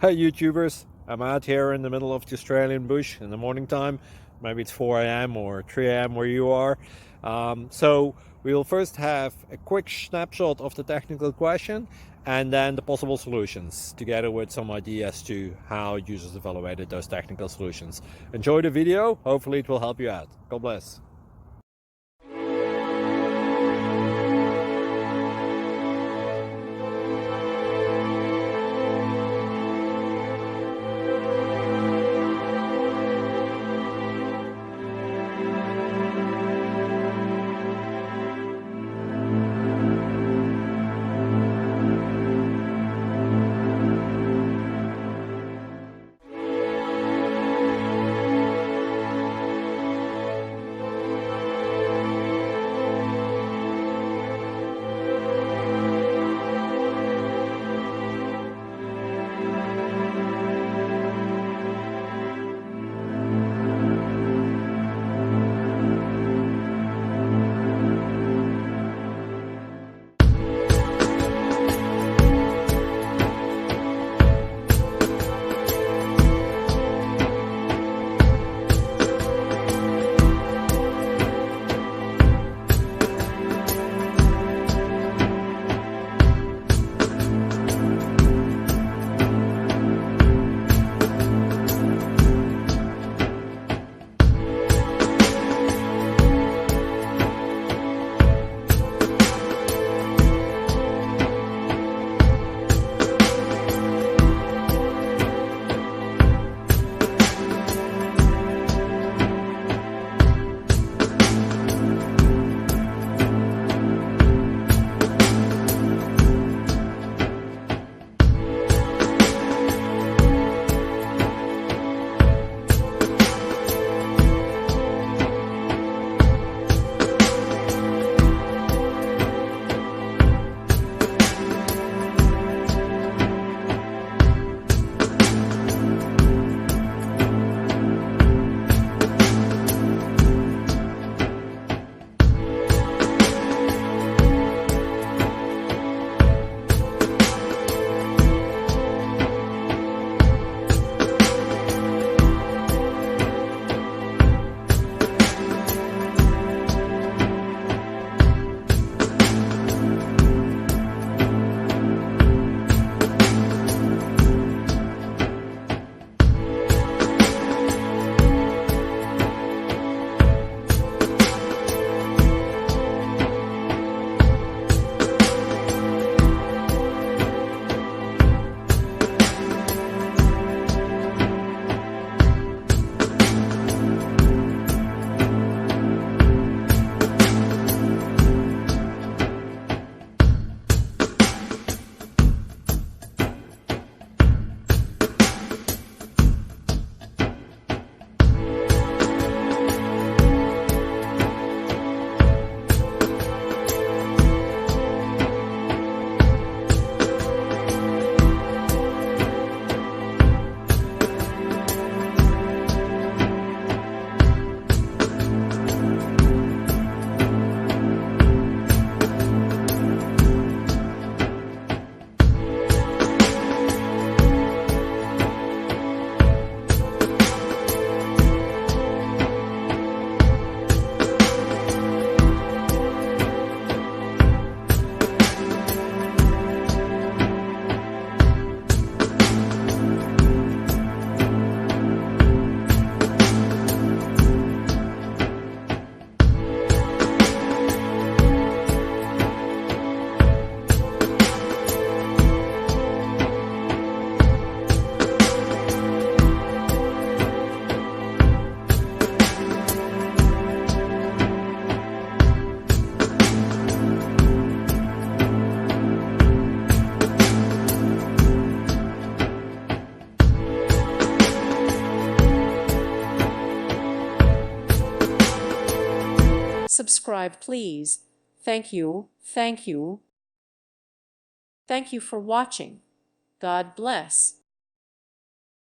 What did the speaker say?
Hey YouTubers, I'm out here in the middle of the Australian bush in the morning time. Maybe it's 4 a.m. or 3 a.m. where you are. So we'll first have a quick snapshot of the technical question and then the possible solutions, together with some ideas to how users evaluated those technical solutions. Enjoy the video, hopefully it will help you out. God bless. Subscribe, please. Thank you. Thank you. Thank you for watching. God bless.